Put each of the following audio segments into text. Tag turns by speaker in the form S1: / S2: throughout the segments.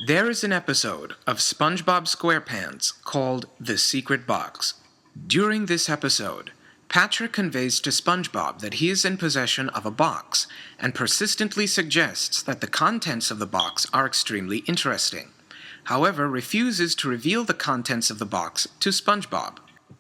S1: There is an episode of SpongeBob SquarePants called The Secret Box. During this episode, Patrick conveys to SpongeBob that he is in possession of a box and persistently suggests that the contents of the box are extremely interesting. However, refuses to reveal the contents of the box to SpongeBob.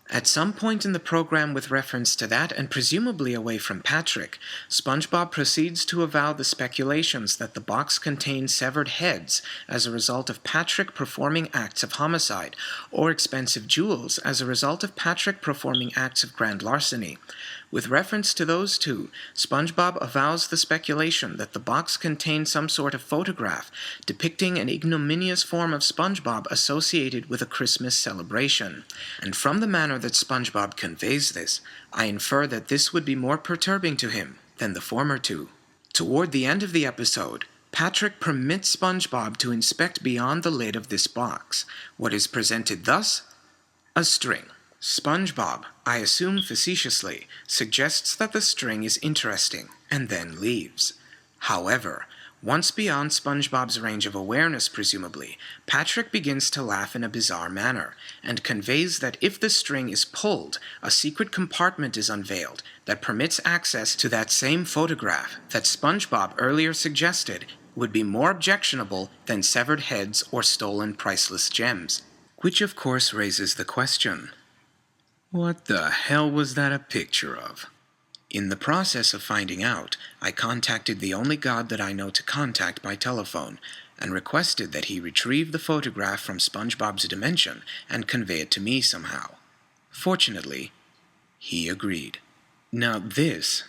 S1: At some point in the program with reference to that, and presumably away from Patrick, SpongeBob proceeds to avow the speculations that the box contains severed heads as a result of Patrick performing acts of homicide, or expensive jewels as a result of Patrick performing acts of grand larceny. With reference to those two, SpongeBob avows the speculation that the box contains some sort of photograph depicting an ignominious form of SpongeBob associated with a Christmas celebration. And from the manner that SpongeBob conveys this, I infer that this would be more perturbing to him than the former two. Toward the end of the episode, Patrick permits SpongeBob to inspect beyond the lid of this box. What is presented thus? A string. SpongeBob, I assume facetiously, suggests that the string is interesting, and then leaves. However, once beyond SpongeBob's range of awareness presumably, Patrick begins to laugh in a bizarre manner, and conveys that if the string is pulled, a secret compartment is unveiled that permits access to that same photograph that SpongeBob earlier suggested would be more objectionable than severed heads or stolen priceless gems. Which of course raises the question, what the hell was that a picture of? In the process of finding out, I contacted the only god that I know to contact by telephone, and requested that he retrieve the photograph from SpongeBob's dimension and convey it to me somehow. Fortunately, he agreed. Now this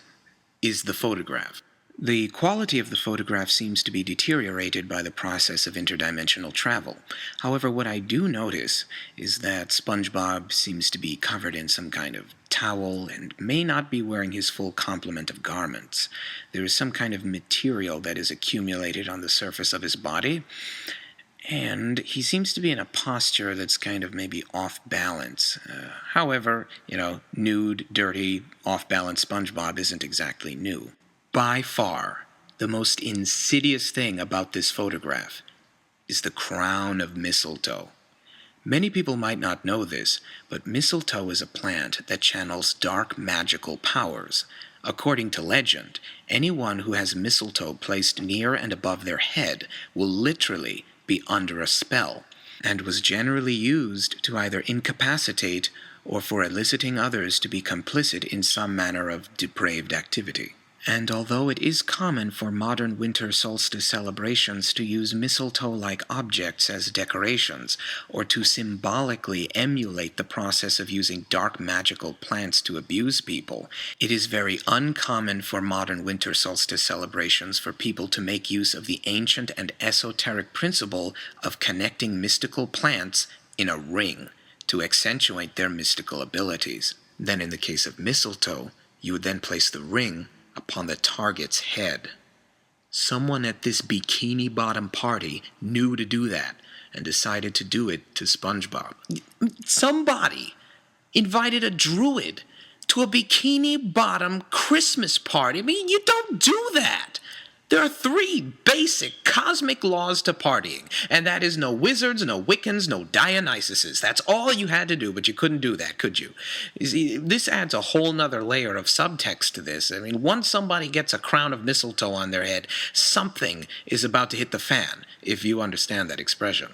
S1: is the photograph. The quality of the photograph seems to be deteriorated by the process of interdimensional travel. However, what I do notice is that SpongeBob seems to be covered in some kind of towel and may not be wearing his full complement of garments. There is some kind of material that is accumulated on the surface of his body, and he seems to be in a posture that's kind of maybe off balance. However, nude, dirty, off balance SpongeBob isn't exactly new. By far, the most insidious thing about this photograph is the crown of mistletoe. Many people might not know this, but mistletoe is a plant that channels dark magical powers. According to legend, anyone who has mistletoe placed near and above their head will literally be under a spell, and was generally used to either incapacitate or for eliciting others to be complicit in some manner of depraved activity. And although it is common for modern winter solstice celebrations to use mistletoe-like objects as decorations, or to symbolically emulate the process of using dark magical plants to abuse people, it is very uncommon for modern winter solstice celebrations for people to make use of the ancient and esoteric principle of connecting mystical plants in a ring to accentuate their mystical abilities. Then in the case of mistletoe, you would then place the ring upon the target's head. Someone at this bikini bottom party knew to do that and decided to do it to SpongeBob. Somebody invited a druid to a bikini bottom Christmas party. I mean, you don't do that. There are 3 basic cosmic laws to partying, and that is no wizards, no Wiccans, no Dionysuses. That's all you had to do, but you couldn't do that, could you? You see, this adds a whole nother layer of subtext to this. I mean, once somebody gets a crown of mistletoe on their head, something is about to hit the fan, if you understand that expression.